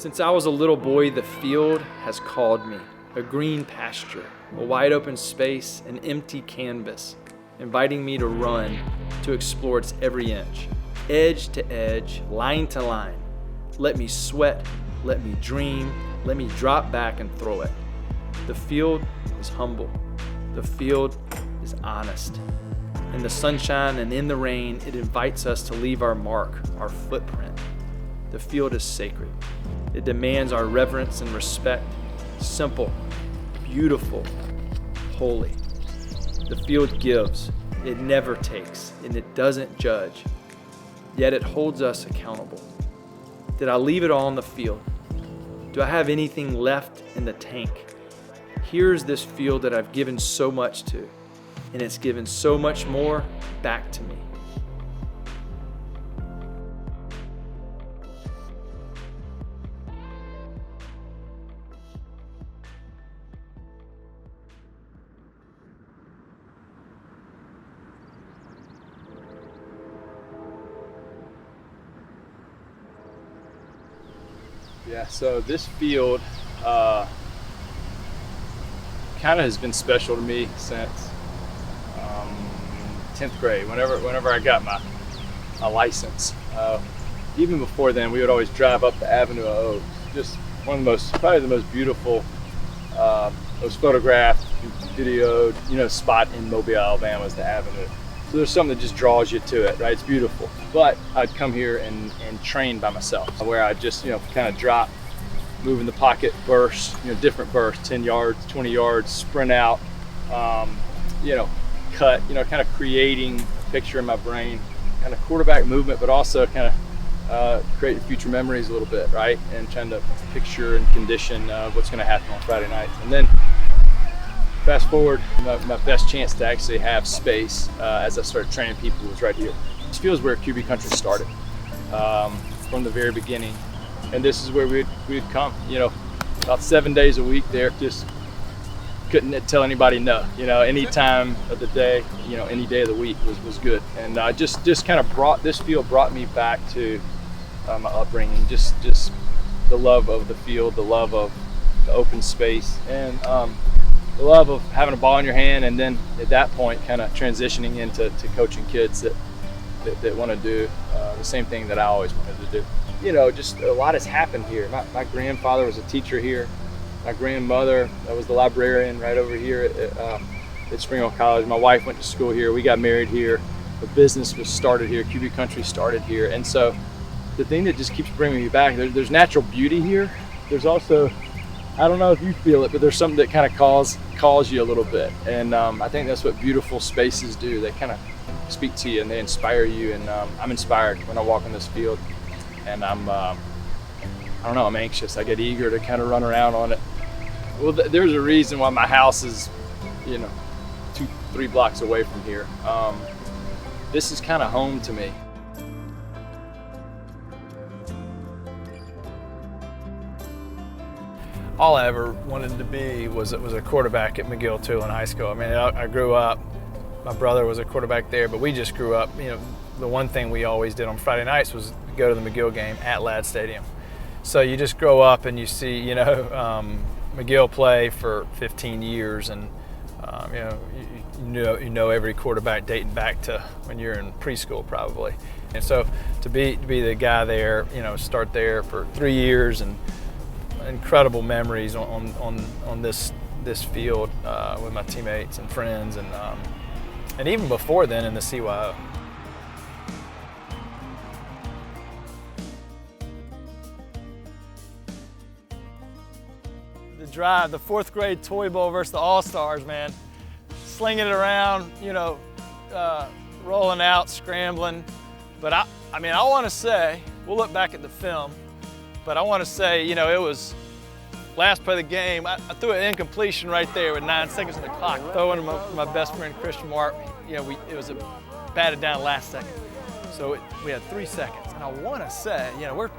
Since I was a little boy, the field has called me. A green pasture, a wide open space, an empty canvas, inviting me to run, to explore its every inch, edge to edge, line to line. Let me sweat, let me dream, let me drop back and throw it. The field is humble. The field is honest. In the sunshine and in the rain, it invites us to leave our mark, our footprint. The field is sacred. It demands our reverence and respect. Simple, beautiful, holy. The field gives. It never takes, and it doesn't judge. Yet it holds us accountable. Did I leave it all on the field? Do I have anything left in the tank? Here's this field that I've given so much to, and it's given so much more back to me. Yeah, so this field kind of has been special to me since 10th grade. Whenever I got my license, even before then, we would always drive up the Avenue of Oaks. Just one of the probably the most beautiful, most photographed, videoed, spot in Mobile, Alabama is the Avenue. So there's something that just draws you to it, right? It's beautiful. But I'd come here and train by myself, where I'd just, kind of drop, move in the pocket, burst, different bursts, 10 yards, 20 yards, sprint out, cut, kind of creating a picture in my brain, kind of quarterback movement, but also kind of create future memories a little bit, right? And trying to picture and condition what's going to happen on Friday nights. And then fast forward, my best chance to actually have space as I started training people was right here. This feels where QB Country started from the very beginning. And this is where we'd come, about 7 days a week there, just couldn't tell anybody no, any time of the day, any day of the week was good. And just kind of this field brought me back to my upbringing, just the love of the field, the love of the open space, and the love of having a ball in your hand, and then at that point kind of transitioning into coaching kids that want to do the same thing that I always wanted to do. Just a lot has happened here. My grandfather was a teacher here. My grandmother was the librarian right over here at Spring Hill College. My wife went to school here. We got married here. The business was started here. QB Country started here. And so the thing that just keeps bringing me back, there's natural beauty here. There's also, I don't know if you feel it, but there's something that kind of calls you a little bit. And I think that's what beautiful spaces do. They kind of speak to you and they inspire you. And I'm inspired when I walk in this field. And I'm anxious. I get eager to kind of run around on it. Well, there's a reason why my house is, 2-3 blocks away from here. This is kind of home to me. All I ever wanted to be was a quarterback at McGill-Tulane High School. I mean, I grew up, my brother was a quarterback there, but we just grew up, the one thing we always did on Friday nights was go to the McGill game at Ladd Stadium. So you just grow up and you see, McGill play for 15 years, and you know every quarterback dating back to when you're in preschool probably. And so to be the guy there, start there for 3 years, and incredible memories on this field with my teammates and friends, and even before then in the CYO. Drive the 4th grade Toy Bowl versus the All-Stars, man. Slinging it around, rolling out, scrambling. But I want to say, we'll look back at the film, but I want to say, it was last play of the game. I threw an incompletion right there with 9 seconds on the clock. Throwing my best friend Christian Mark, it was batted down last second. So we had 3 seconds. And I want to say, we're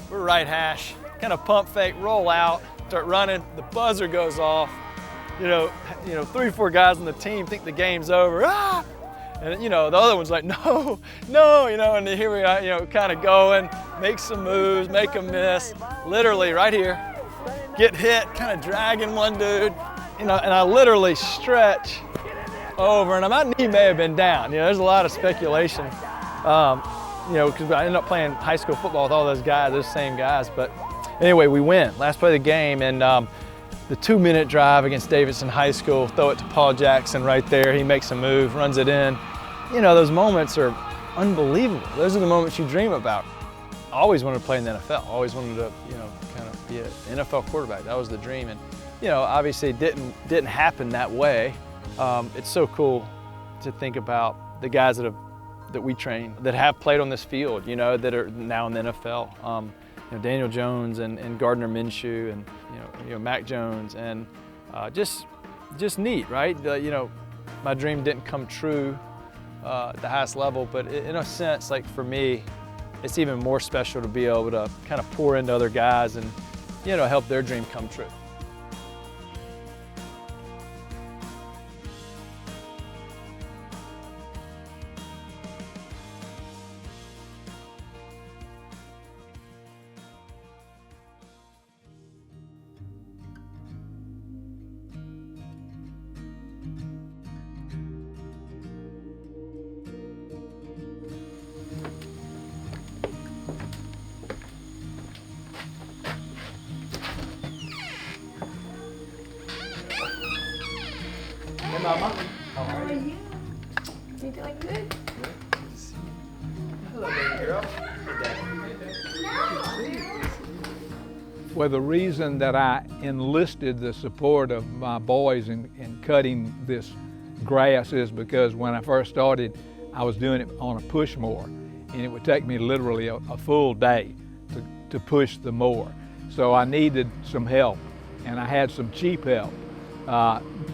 right hash, kind of pump fake, roll out, start running, the buzzer goes off, 3 or 4 guys on the team think the game's over. And the other one's like, no, no, and here we are, kind of going, make some moves, make a miss, literally right here, get hit, kind of dragging one dude, and I literally stretch over, and my knee may have been down. There's a lot of speculation, because I ended up playing high school football with all those same guys. But anyway, we win. Last play of the game, and the 2-minute drive against Davidson High School, throw it to Paul Jackson right there. He makes a move, runs it in. Those moments are unbelievable. Those are the moments you dream about. I always wanted to play in the NFL. I always wanted to, kind of be an NFL quarterback. That was the dream. And, obviously it didn't happen that way. It's so cool to think about the guys that we train that have played on this field, that are now in the NFL. Daniel Jones and Gardner Minshew and Mac Jones, and just neat, right? My dream didn't come true at the highest level, but in a sense, like for me, it's even more special to be able to kind of pour into other guys and help their dream come true. Hey, Mama. How are you? You doing good? Hello, baby girl. Well, the reason that I enlisted the support of my boys in cutting this grass is because when I first started, I was doing it on a push mower, and it would take me literally a full day to push the mower. So I needed some help, and I had some cheap help.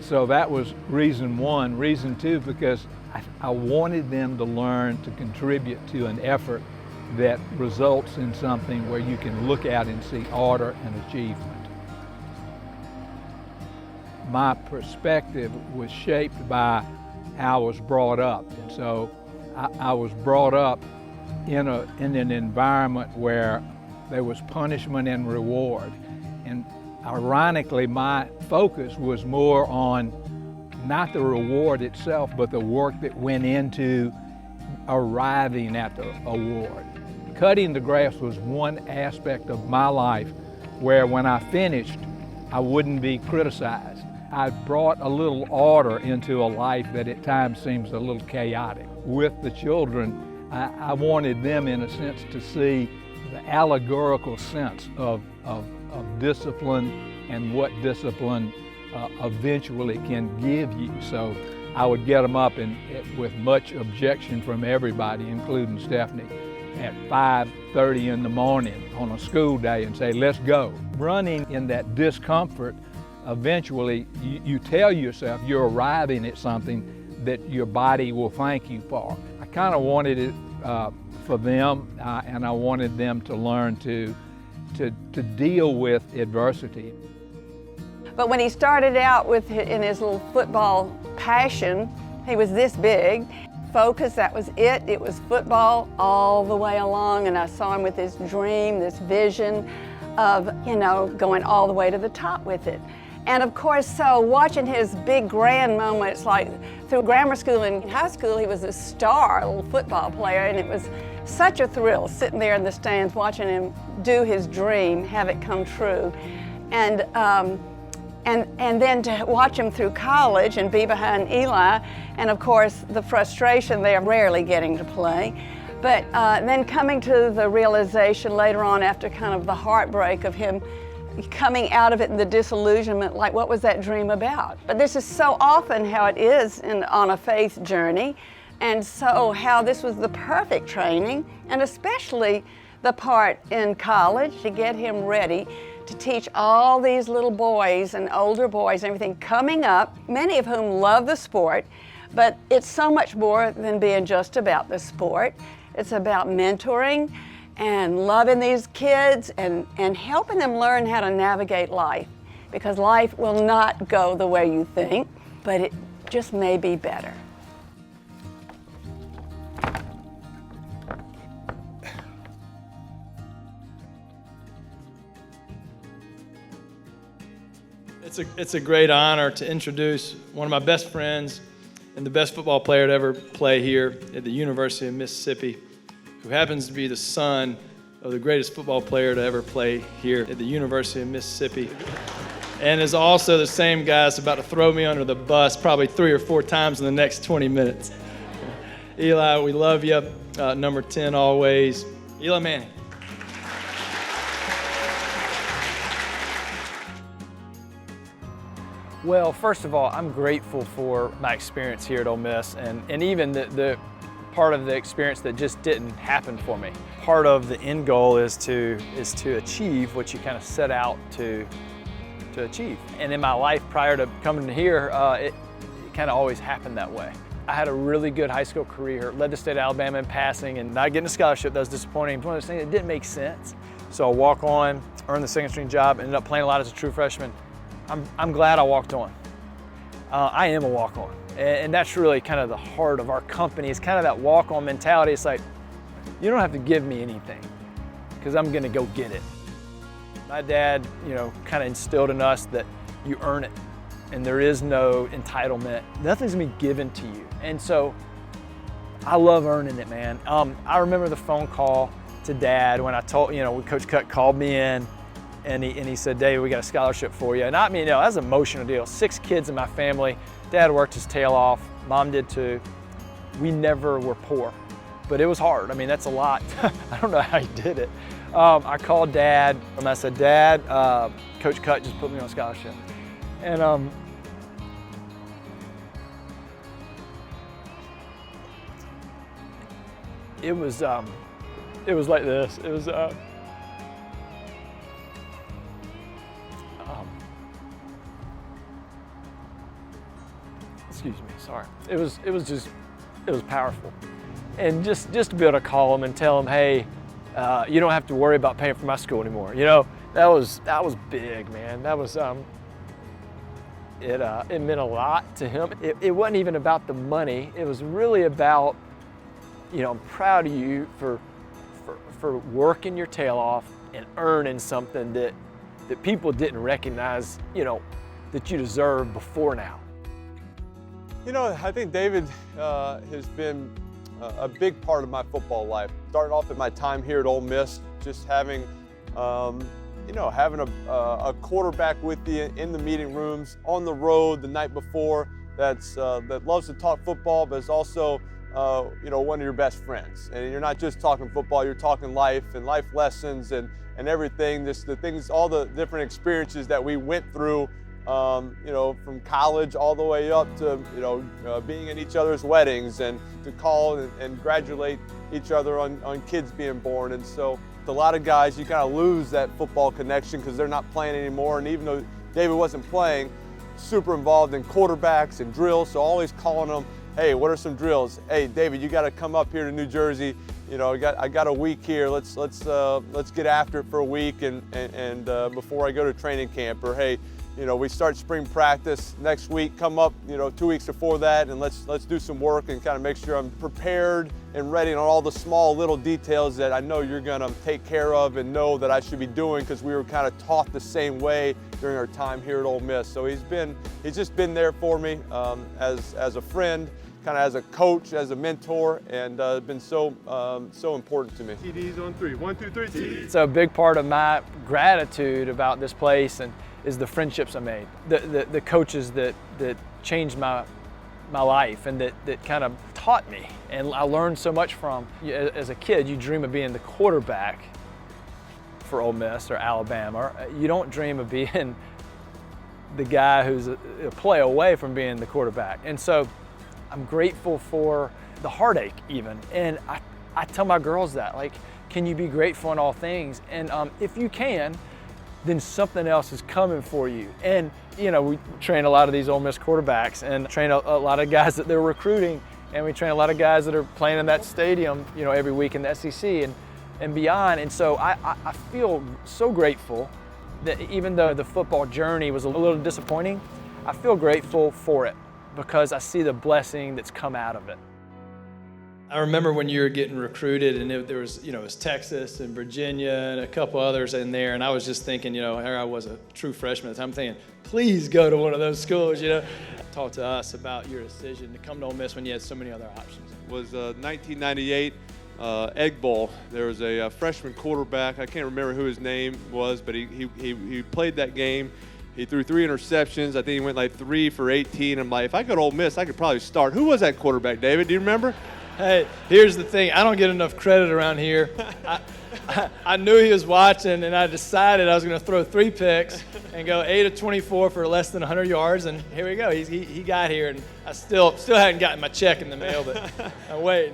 So that was reason one. Reason two, because I wanted them to learn to contribute to an effort that results in something where you can look at and see order and achievement. My perspective was shaped by how I was brought up. And so I was brought up in an environment where there was punishment and reward. And ironically, my focus was more on not the reward itself, but the work that went into arriving at the award. Cutting the grass was one aspect of my life where when I finished, I wouldn't be criticized. I brought a little order into a life that at times seems a little chaotic. With the children, I wanted them in a sense to see the allegorical sense of discipline and what discipline eventually can give you. So I would get them up and with much objection from everybody, including Stephanie, at 5:30 in the morning on a school day and say, let's go. Running in that discomfort, eventually you tell yourself you're arriving at something that your body will thank you for. I kind of wanted it for them, and I wanted them to learn to deal with adversity. But when he started out in his little football passion, he was this big. Focus, that was it. It was football all the way along, and I saw him with this dream, this vision of, going all the way to the top with it. And of course, so watching his big grand moments, like through grammar school and high school, he was a star, a little football player, and it was such a thrill sitting there in the stands watching him do his dream, have it come true. And then to watch him through college and be behind Eli, and of course the frustration there, rarely getting to play. But then coming to the realization later on after kind of the heartbreak of him coming out of it and the disillusionment, like what was that dream about? But this is so often how it is on a faith journey, and so how this was the perfect training, and especially the part in college to get him ready to teach all these little boys and older boys and everything coming up, many of whom love the sport, but it's so much more than being just about the sport. It's about mentoring and loving these kids and helping them learn how to navigate life, because life will not go the way you think, but it just may be better. It's a great honor to introduce one of my best friends and the best football player to ever play here at the University of Mississippi, who happens to be the son of the greatest football player to ever play here at the University of Mississippi, and is also the same guy that's about to throw me under the bus probably 3 or 4 times in the next 20 minutes. Eli, we love you. Number 10 always. Eli Manning. Well, first of all, I'm grateful for my experience here at Ole Miss and even the part of the experience that just didn't happen for me. Part of the end goal is to achieve what you kind of set out to achieve. And in my life prior to coming here, it kind of always happened that way. I had a really good high school career, led the state of Alabama in passing, and not getting a scholarship, that was disappointing. It was one of those things that didn't make sense. So I walk on, earned the second string job, ended up playing a lot as a true freshman. I'm glad I walked on. I am a walk-on, and that's really kind of the heart of our company. It's kind of that walk-on mentality. It's like, you don't have to give me anything, because I'm gonna go get it. My dad, kind of instilled in us that you earn it, and there is no entitlement. Nothing's gonna be given to you, and so I love earning it, man. I remember the phone call to Dad when I told, when Coach Cut called me in. And he said, Dave, we got a scholarship for you. And I mean, that's an emotional deal. 6 kids in my family. Dad worked his tail off. Mom did too. We never were poor, but it was hard. I mean, that's a lot. I don't know how he did it. I called Dad and I said, Dad, Coach Cut just put me on a scholarship. And it was like this. It was, excuse me, sorry. It was powerful. And just to be able to call him and tell him, hey, you don't have to worry about paying for my school anymore. That was big, man. That was, it meant a lot to him. It wasn't even about the money. It was really about, I'm proud of you for working your tail off and earning something that people didn't recognize, that you deserved before now. I think David has been a big part of my football life. Starting off at my time here at Ole Miss, just having, having a quarterback with you in the meeting rooms, on the road the night before, that loves to talk football, but is also, one of your best friends. And you're not just talking football, you're talking life and life lessons and everything. All the different experiences that we went through. From college all the way up to, being at each other's weddings and to call and congratulate each other on kids being born. And so a lot of guys, you kind of lose that football connection because they're not playing anymore. And even though David wasn't playing, super involved in quarterbacks and drills. So always calling them, hey, what are some drills? Hey, David, you got to come up here to New Jersey. I got a week here. Let's get after it for a week and before I go to training camp. Or hey, we start spring practice next week, come up, 2 weeks before that, and let's do some work and kind of make sure I'm prepared and ready on all the small little details that I know you're gonna take care of and know that I should be doing, because we were kind of taught the same way during our time here at Ole Miss. So he's just been there for me as a friend, kind of as a coach, as a mentor, and been so important to me. TDs on 3. 1, 2, 3. TDs. So a big part of my gratitude about this place is the friendships I made, the coaches that changed my life and that kind of taught me, and I learned so much from. As a kid, you dream of being the quarterback for Ole Miss or Alabama. You don't dream of being the guy who's a play away from being the quarterback. And so I'm grateful for the heartache even. And I tell my girls that, like, can you be grateful in all things? And if you can, then something else is coming for you. And we train a lot of these Ole Miss quarterbacks and train a lot of guys that they're recruiting, and we train a lot of guys that are playing in that stadium, every week in the SEC and beyond. And so I feel so grateful that even though the football journey was a little disappointing, I feel grateful for it because I see the blessing that's come out of it. I remember when you were getting recruited, and there was, it was Texas and Virginia and a couple others in there, and I was just thinking, here I was a true freshman at the time, thinking, please go to one of those schools, Talk to us about your decision to come to Ole Miss when you had so many other options. It was 1998 Egg Bowl. There was a freshman quarterback. I can't remember who his name was, but he played that game. He threw 3 interceptions. I think he went like 3 for 18. I'm like, if I go to Ole Miss, I could probably start. Who was that quarterback, David? Do you remember? Hey, here's the thing. I don't get enough credit around here. I knew he was watching, and I decided I was going to throw 3 picks and go 8 of 24 for less than 100 yards, and here we go. He got here, and I still hadn't gotten my check in the mail, but I'm waiting.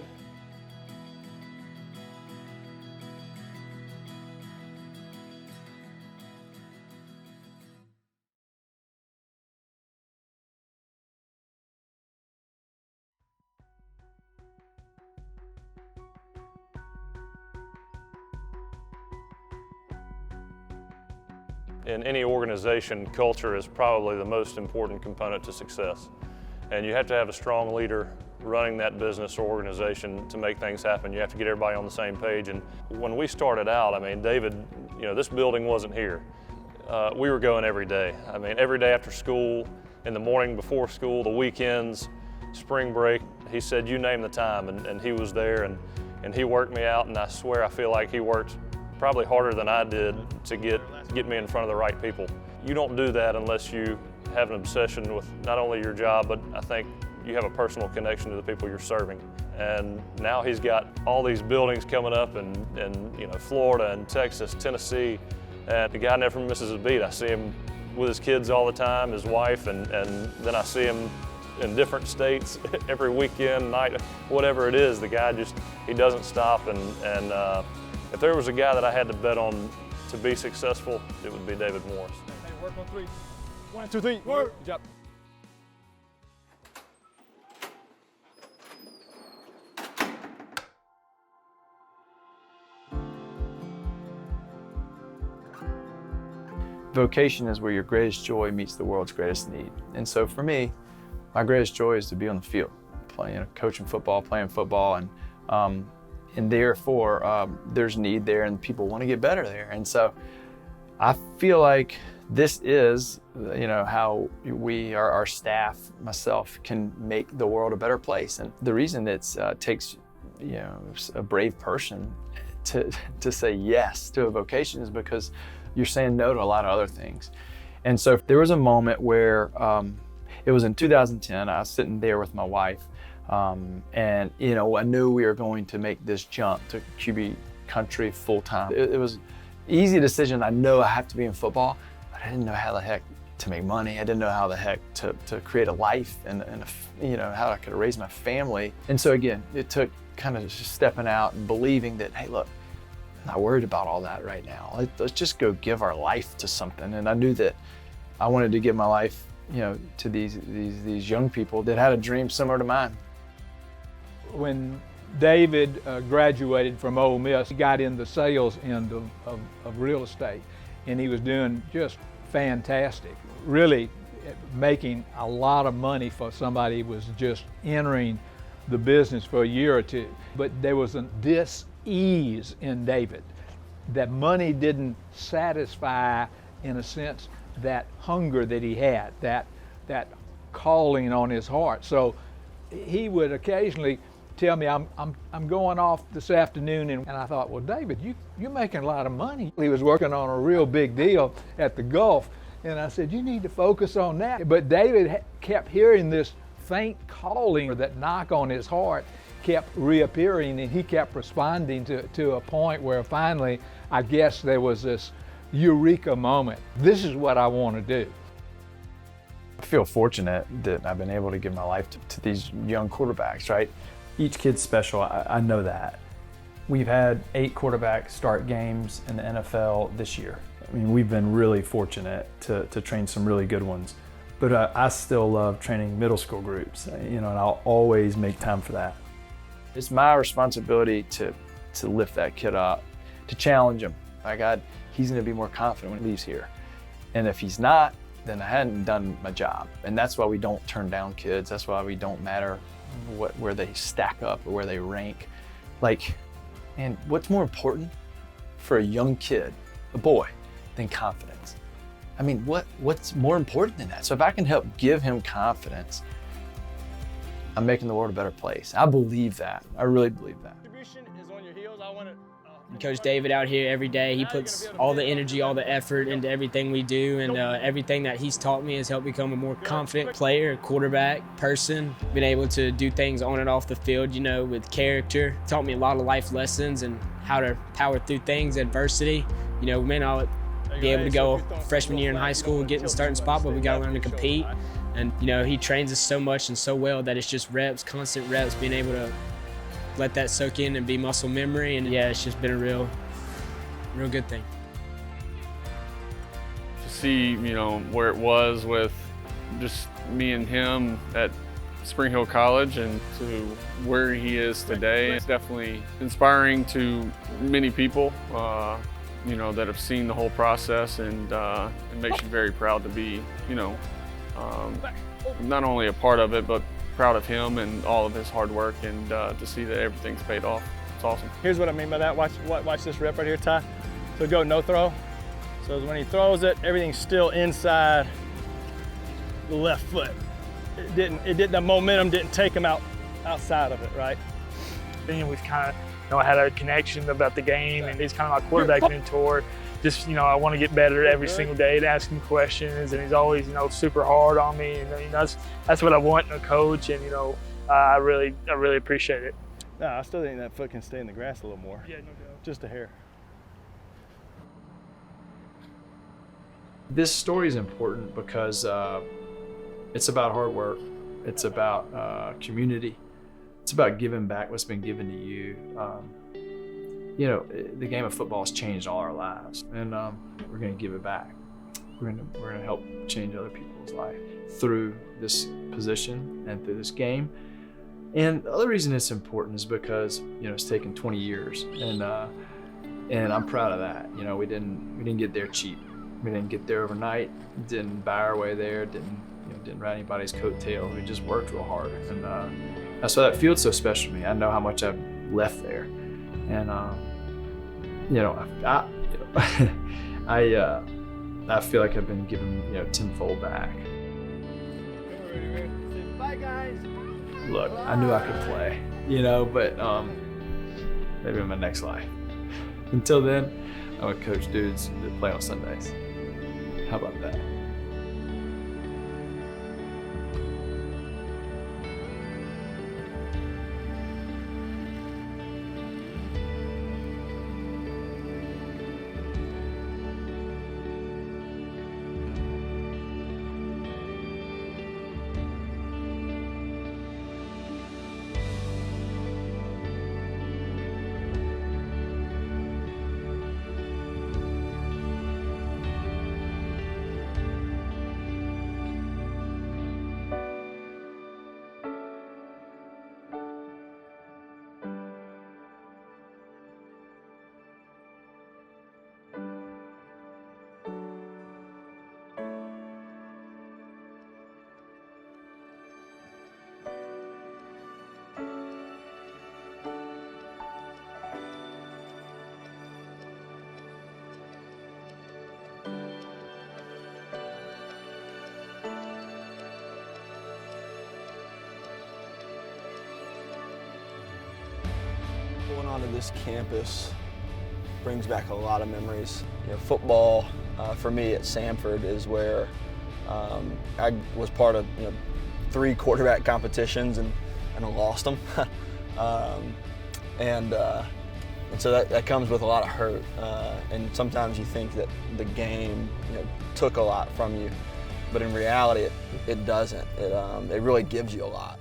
In any organization, culture is probably the most important component to success. And you have to have a strong leader running that business or organization to make things happen. You have to get everybody on the same page. And when we started out, David, this building wasn't here. We were going every day. Every day after school, in the morning before school, the weekends, spring break. He said, you name the time, and he was there, and he worked me out, and I swear I feel like he worked probably harder than I did to get me in front of the right people. You don't do that unless you have an obsession with not only your job, but I think you have a personal connection to the people you're serving. And now he's got all these buildings coming up in Florida and Texas, Tennessee, and the guy never misses a beat. I see him with his kids all the time, his wife, and then I see him in different states every weekend, night, whatever it is. The guy he doesn't stop, and if there was a guy that I had to bet on to be successful, it would be David Morris. Hey, work on 3. 1, 2, 3, work. Good job. Vocation is where your greatest joy meets the world's greatest need. And so for me, my greatest joy is to be on the field, coaching football, playing football, and therefore there's need there and people want to get better there. And so I feel like this is, how our staff, myself, can make the world a better place. And the reason it takes, a brave person to say yes to a vocation is because you're saying no to a lot of other things. And so there was a moment where it was in 2010, I was sitting there with my wife, and I knew we were going to make this jump to QB country full time. It was an easy decision. I know I have to be in football, but I didn't know how the heck to make money. I didn't know how the heck to create a life and how I could raise my family. And so again, it took kind of just stepping out and believing that, hey, look, I'm not worried about all that right now. Let's just go give our life to something. And I knew that I wanted to give my life, to these young people that had a dream similar to mine. When David graduated from Ole Miss, he got in the sales end of real estate, and he was doing just fantastic, really making a lot of money for somebody who was just entering the business for a year or two. But there was a dis-ease in David. That money didn't satisfy, in a sense, that hunger that he had, that calling on his heart. So he would occasionally tell me, I'm going off this afternoon, and I thought, well, David, you're making a lot of money. He was working on a real big deal at the Gulf, and I said, you need to focus on that. But David kept hearing this faint calling, or that knock on his heart kept reappearing, and he kept responding to a point where finally, I guess there was this eureka moment. This is what I want to do. I feel fortunate that I've been able to give my life to these young quarterbacks, right? Each kid's special, I know that. We've had 8 quarterbacks start games in the NFL this year. We've been really fortunate to train some really good ones. But I still love training middle school groups, and I'll always make time for that. It's my responsibility to lift that kid up, to challenge him. My God, he's gonna be more confident when he leaves here. And if he's not, then I hadn't done my job. And that's why we don't turn down kids. That's why we don't matter where they stack up or where they rank. Like, and what's more important for a young kid, a boy, than confidence? I mean, what's more important than that? So if I can help give him confidence, I'm making the world a better place. I believe that. I really believe that. Coach David out here every day, he puts all the energy, all the effort into everything we do, and everything that he's taught me has helped become a more confident player, quarterback, person. Been able to do things on and off the field, you know, with character. Taught me a lot of life lessons and how to power through things, adversity. You know, we may not be able to go freshman year in high school and get in the starting spot, but we got to learn to compete. And, you know, he trains us so much and so well that it's just reps, constant reps, being able to let that soak in and be muscle memory. And yeah, it's just been a real good thing. To see, you know, where it was with just me and him at Spring Hill College and to where he is today, it's definitely inspiring to many people, you know, that have seen the whole process, and it makes you very proud to be, you know, not only a part of it, but proud of him and all of his hard work, and to see that everything's paid off. It's awesome. Here's what I mean by that. Watch this rep right here, Ty. So go no throw. So when he throws it, everything's still inside the left foot. The momentum didn't take him outside of it, right? And we've kind of, you know, had a connection about the game, and he's kind of my quarterback mentor. Just, you know, I want to get better every single day, to ask him questions, and he's always, you know, super hard on me, and you know, that's what I want in a coach, and you know, I really appreciate it. No, I still think that foot can stay in the grass a little more. Yeah, no doubt. Just a hair. This story is important because it's about hard work. It's about community. It's about giving back what's been given to you. You know, the game of football has changed all our lives, and we're going to give it back. We're going to help change other people's life through this position and through this game. And the other reason it's important is because, you know, it's taken 20 years, and I'm proud of that. You know, we didn't get there cheap. We didn't get there overnight. Didn't buy our way there. Didn't ride anybody's coattails. We just worked real hard, and that's why that field's so special to me. I know how much I've left there, and you know, I feel like I've been given, you know, tenfold back. Bye, guys. Look, I knew I could play, you know, but maybe in my next life. Until then, I'm gonna coach dudes that play on Sundays. How about that? Going onto this campus brings back a lot of memories. You know, football for me at Samford is where I was part of, you know, 3 quarterback competitions and I lost them, and so that comes with a lot of hurt. And sometimes you think that the game, you know, took a lot from you, but in reality, it doesn't. It really gives you a lot.